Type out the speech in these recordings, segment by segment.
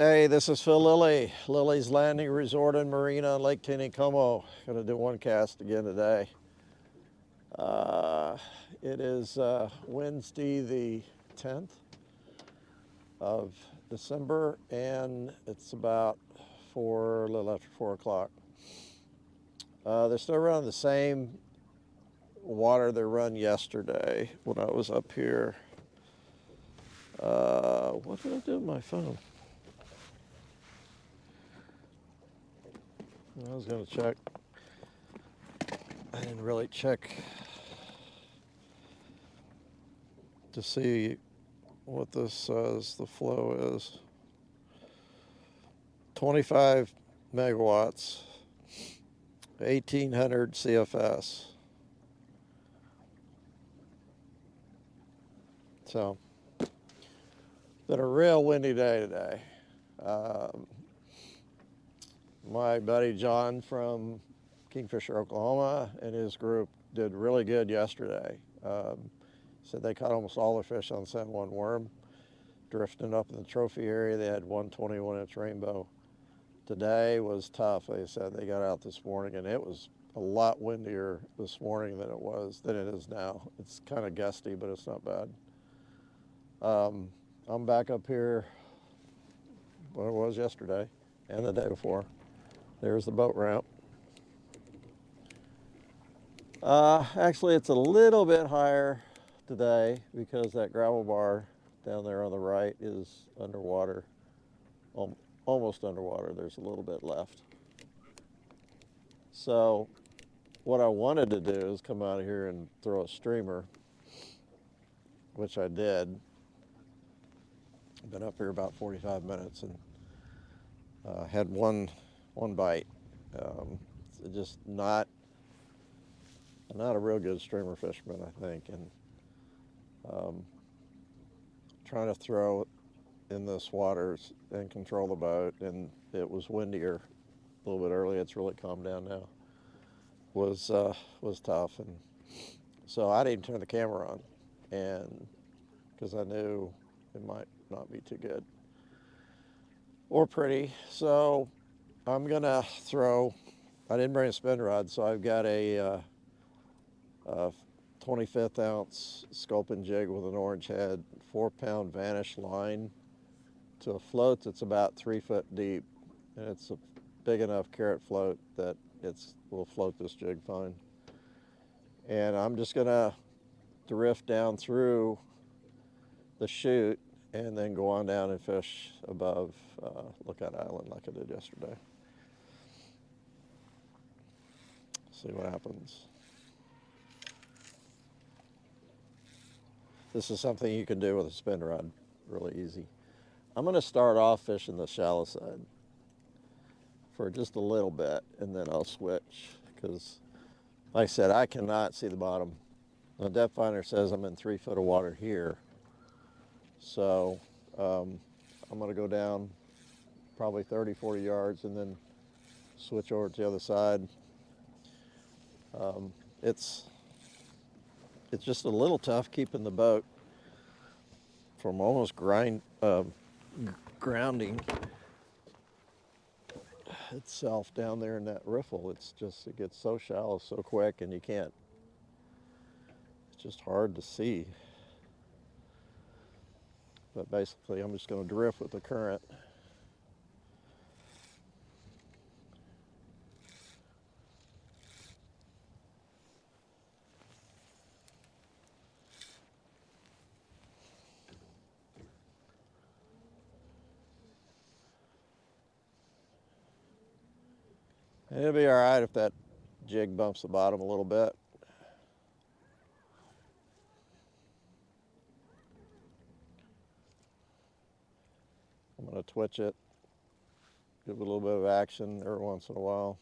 Hey, this is Phil Lilley, Lilley's Landing Resort and Marina, Lake Taneycomo. Gonna do one cast again today. It is Wednesday the 10th of December, and it's about a little after 4 o'clock. They're still running the same water they run yesterday when I was up here. What did I do with my phone? I was gonna check. I didn't really check to see what this says the flow is. 25 megawatts, 1800 CFS. So, been a real windy day today. My buddy John from Kingfisher, Oklahoma, and his group did really good yesterday. Said they caught almost all the fish on San Juan worm, drifting up in the trophy area. They had one 21-inch rainbow. Today was tough. They said they got out this morning, and it was a lot windier this morning than it is now. It's kind of gusty, but it's not bad. I'm back up here where it was yesterday and the day before. There's the boat ramp. Actually, it's a little bit higher today because that gravel bar down there on the right is underwater, almost underwater. There's a little bit left. So what I wanted to do is come out here and throw a streamer, which I did. I've been up here about 45 minutes and had one bite. Just not a real good streamer fisherman, I think, and trying to throw in this water and control the boat, and it was windier a little bit early. It's really calmed down now. Was tough, and so I didn't turn the camera on, and because I knew it might not be too good or pretty. So I'm gonna throw. I didn't bring a spin rod, so I've got a 25th ounce sculpin jig with an orange head, 4-pound vanish line to a float that's about 3 foot deep, and it's a big enough carrot float that will float this jig fine. And I'm just gonna drift down through the chute and then go on down and fish above Lookout Island like I did yesterday. See what happens. This is something you can do with a spin rod, really easy. I'm gonna start off fishing the shallow side for just a little bit, and then I'll switch, because like I said, I cannot see the bottom. The depth finder says I'm in 3 foot of water here. So I'm gonna go down probably 30, 40 yards and then switch over to the other side. It's just a little tough keeping the boat from almost grounding itself down there in that riffle. It gets so shallow so quick, and it's just hard to see. But basically, I'm just going to drift with the current. It'll be all right if that jig bumps the bottom a little bit. I'm going to twitch it, give it a little bit of action every once in a while.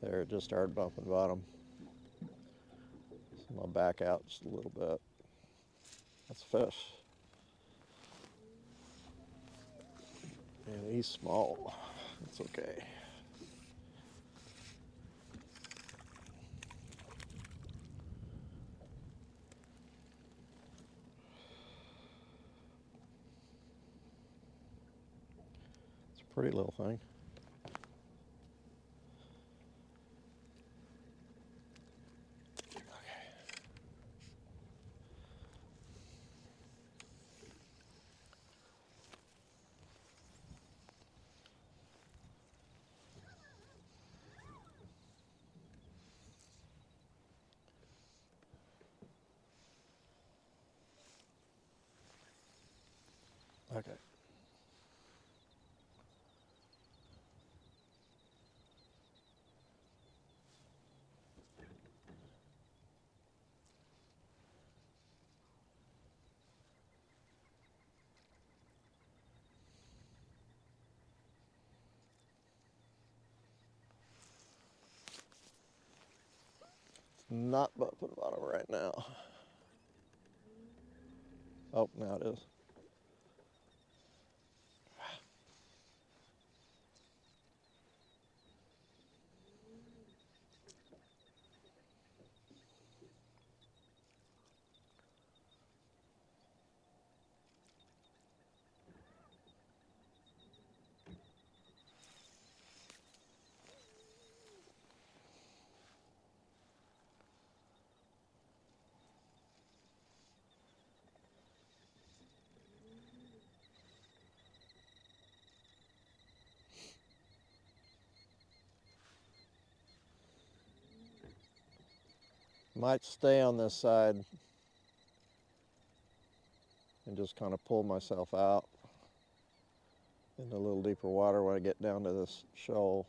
There, it just started bumping the bottom. So I'm going to back out just a little bit. That's a fish. And he's small. It's okay. Pretty little thing. Okay. Not bumping bottom right now. Oh, now it is. Might stay on this side and just kind of pull myself out into a little deeper water when I get down to this shoal.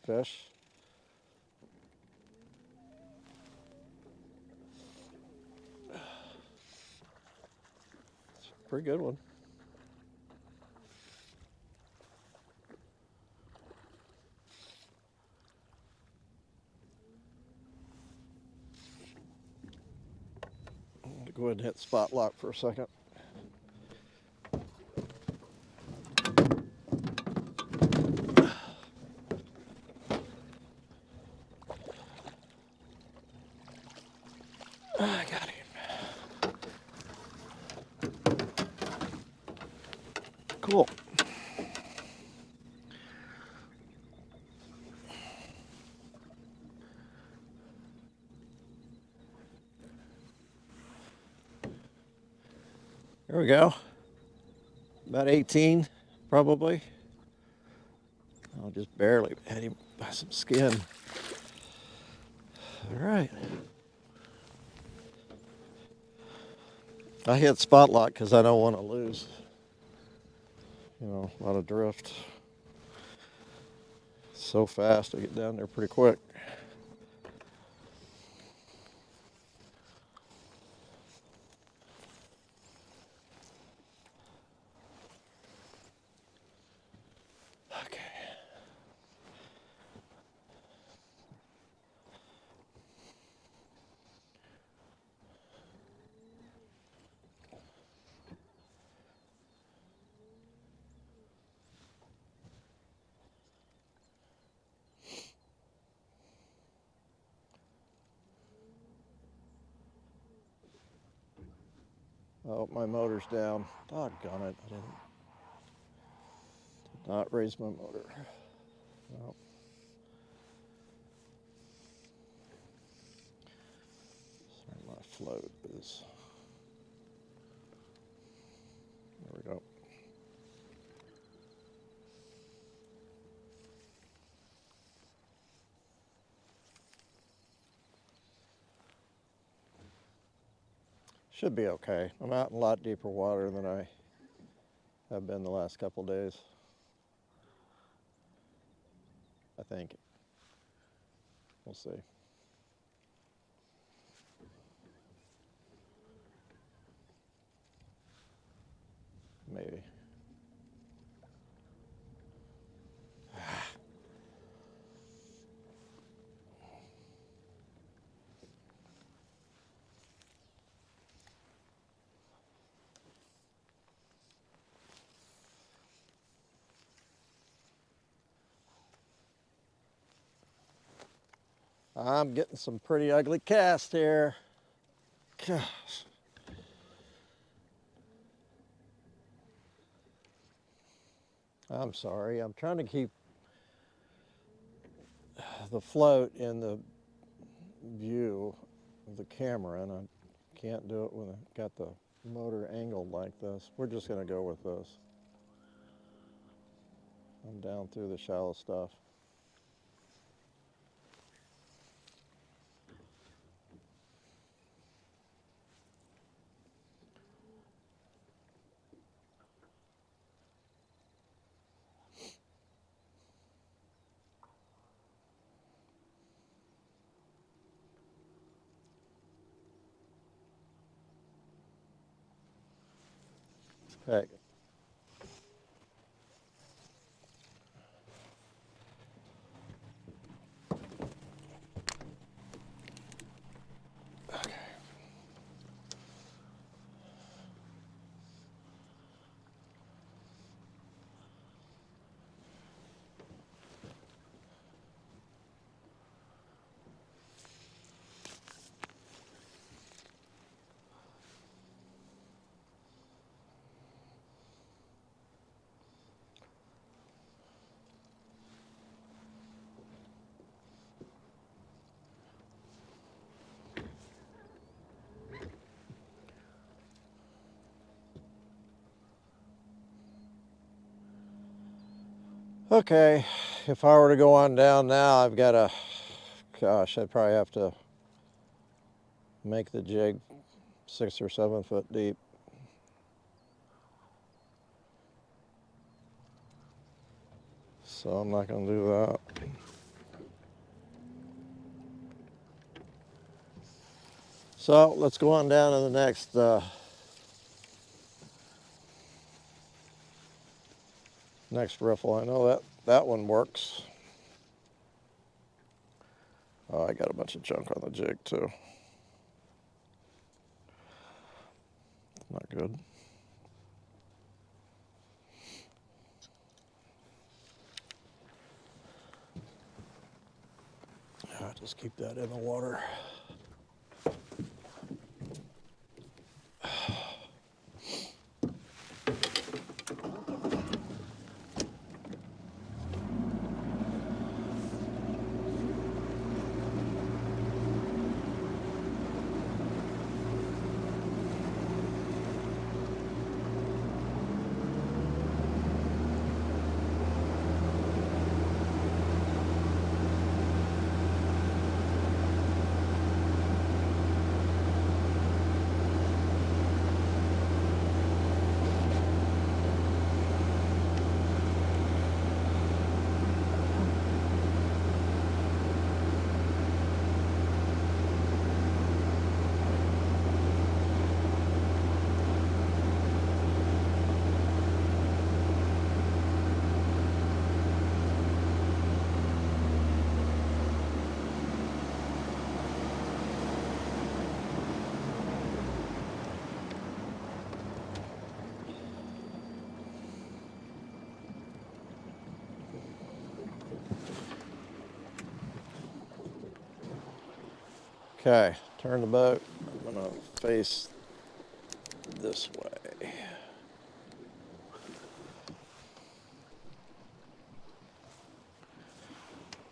Fish. It's a pretty good one. I'm gonna go ahead and hit spot lock for a second. I got him. Cool. There we go. About 18, probably. I'll just barely hit him by some skin. All right. I hit spot lock because I don't want to lose, a lot of drift. So fast, I get down there pretty quick. Okay. Oh, my motor's down. Doggone it. I did not raise my motor. No. Sorry, my float is. There we go. Should be okay. I'm out in a lot deeper water than I have been the last couple days. I think. We'll see. Maybe. I'm getting some pretty ugly cast here. Gosh. I'm sorry. I'm trying to keep the float in the view of the camera, and I can't do it when I've got the motor angled like this. We're just going to go with this. I'm down through the shallow stuff. Hey. Okay, if I were to go on down now, I've got to, gosh, I'd probably have to make the jig 6 or 7 foot deep. So I'm not going to do that. So let's go on down to the next riffle. I know that one works. Oh, I got a bunch of junk on the jig too. Not good. Yeah, just keep that in the water. Okay, turn the boat. I'm gonna face this way.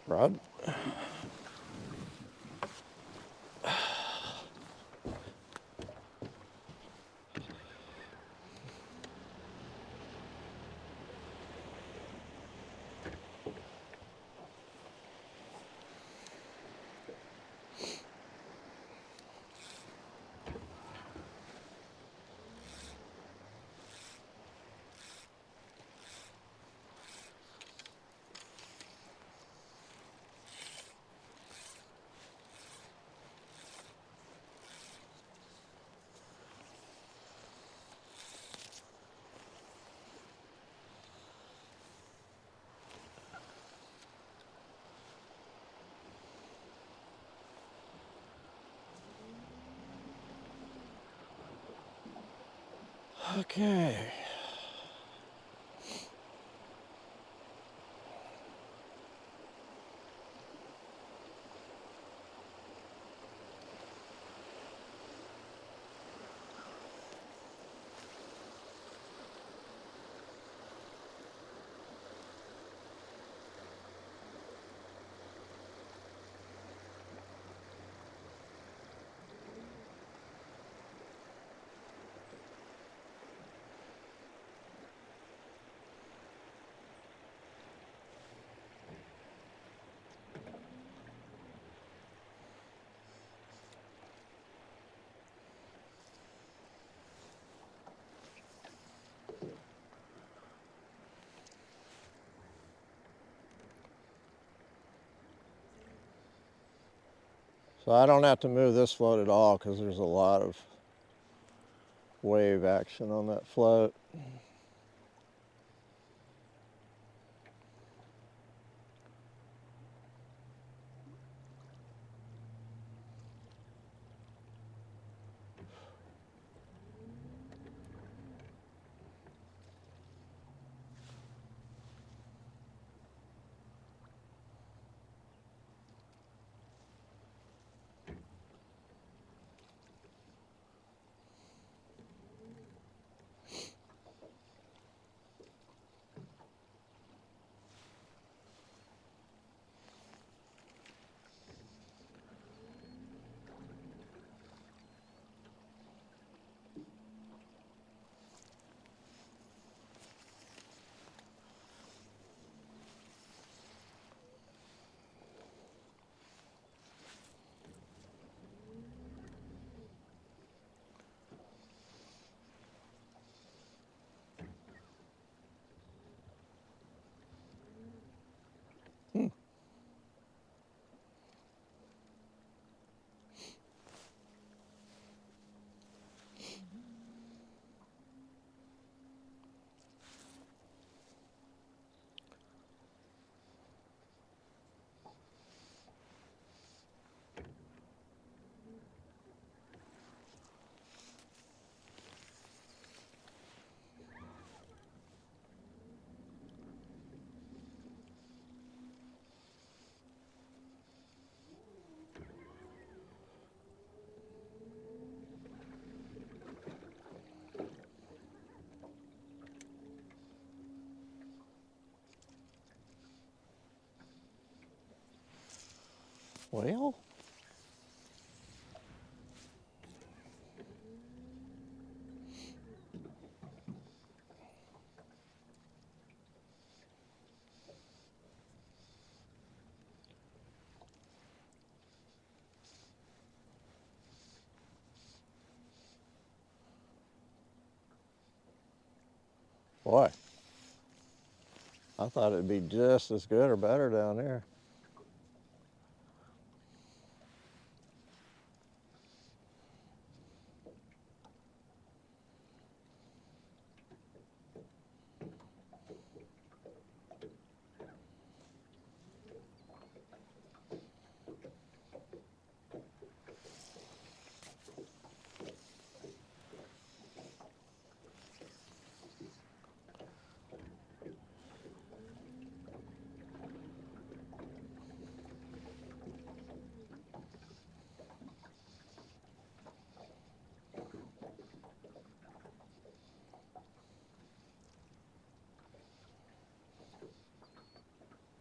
Rod? Okay. So I don't have to move this float at all because there's a lot of wave action on that float. Well, boy, I thought it'd be just as good or better down there.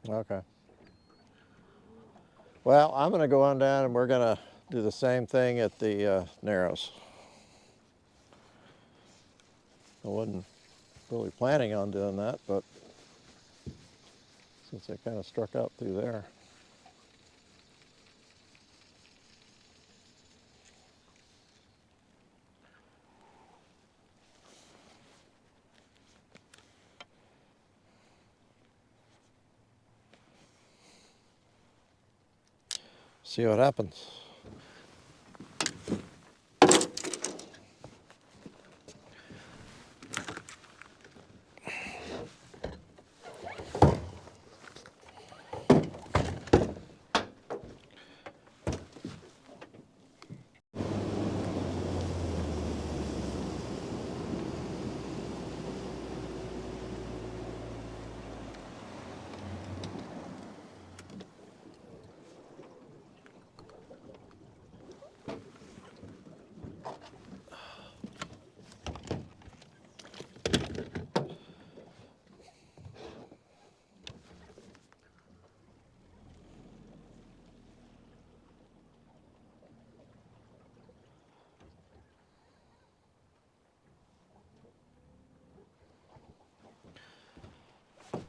Okay. Well, I'm going to go on down and we're going to do the same thing at the Narrows. I wasn't really planning on doing that, but since I kind of struck out through there. See what happens.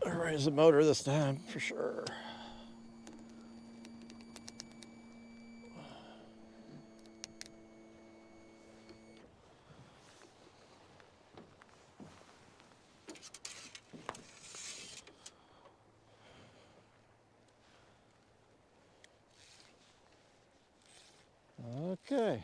Raise the motor this time for sure. Okay.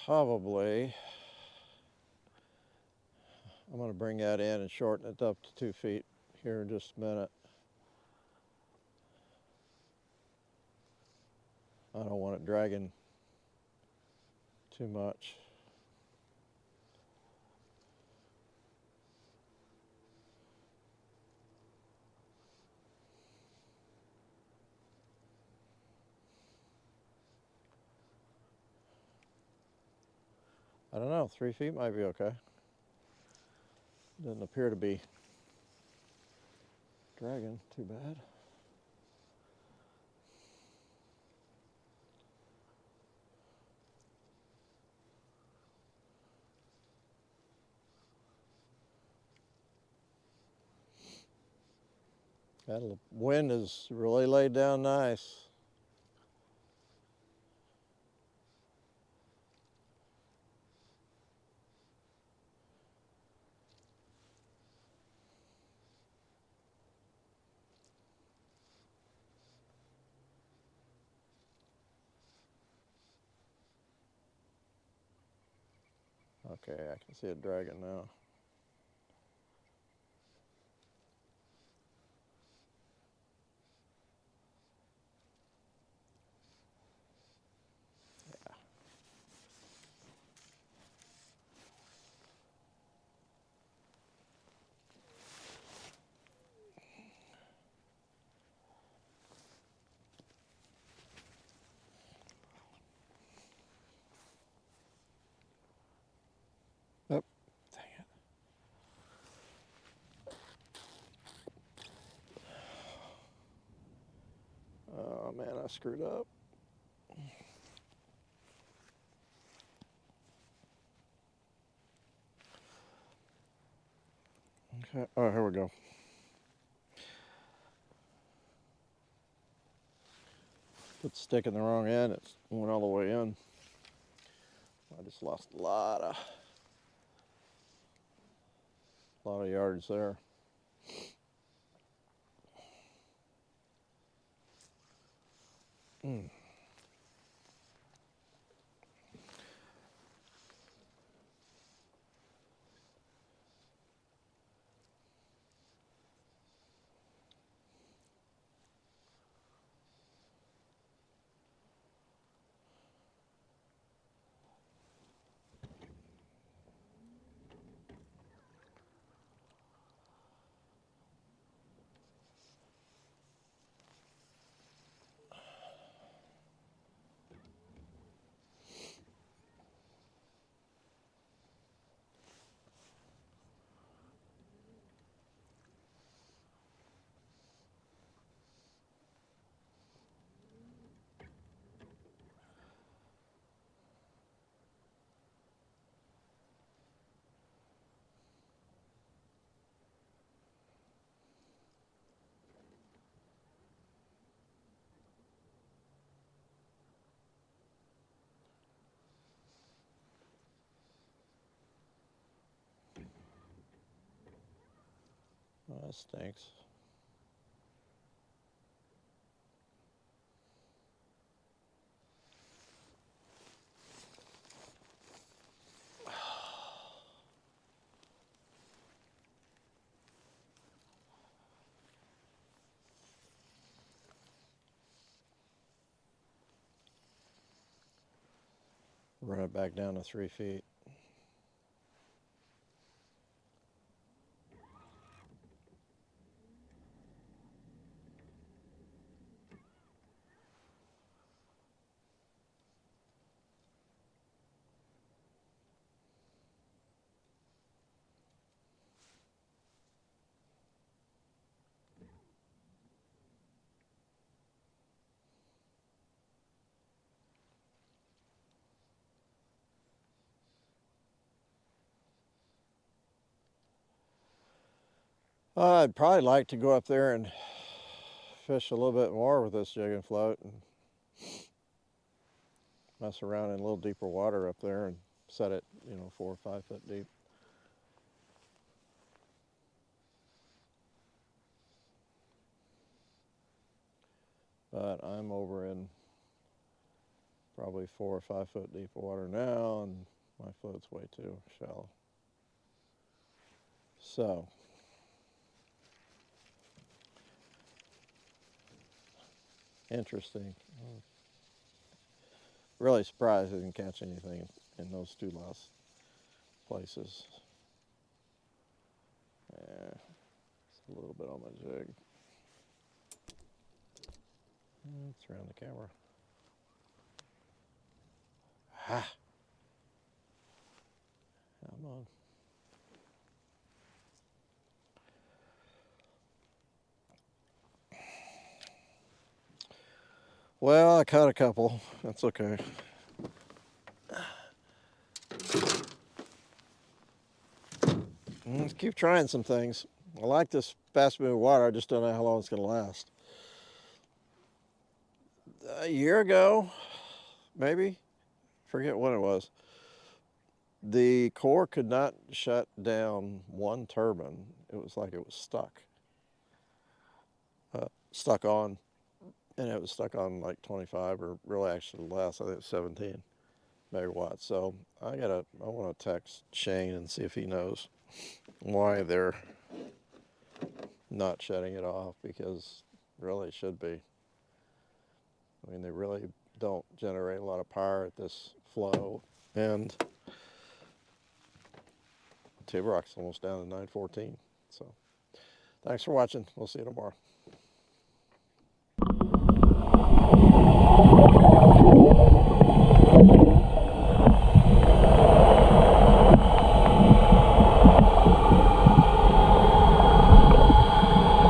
Probably, I'm going to bring that in and shorten it up to 2 feet here in just a minute. I don't want it dragging too much. I don't know, 3 feet might be okay. Doesn't appear to be dragging too bad. That wind is really laid down nice. Okay, I can see it dragging now. Oh, dang it. Oh man, I screwed up. Okay, oh, here we go. Put the stick in the wrong end, it went all the way in. I just lost a lot of yards there. Mm. Oh, that stinks. Run it back down to 3 feet. I'd probably like to go up there and fish a little bit more with this jig and float and mess around in a little deeper water up there and set it, 4 or 5 foot deep. But I'm over in probably 4 or 5 foot deep water now, and my float's way too shallow. So, interesting. Really surprised I didn't catch anything in those 2 last places. Yeah, it's a little bit on my jig. It's around the camera. Ah. Come on. Well, I caught a couple. That's okay. Let's keep trying some things. I like this fast moving water. I just don't know how long it's going to last. A year ago, maybe, forget when it was, the core could not shut down one turbine. It was like it was stuck. Stuck on, and it was stuck on like 25, or really actually less. I think it was 17 megawatts. So I want to text Shane and see if he knows why they're not shutting it off, because really it should be. I mean, they really don't generate a lot of power at this flow, and Table Rock's almost down to 914. So thanks for watching. We'll see you tomorrow.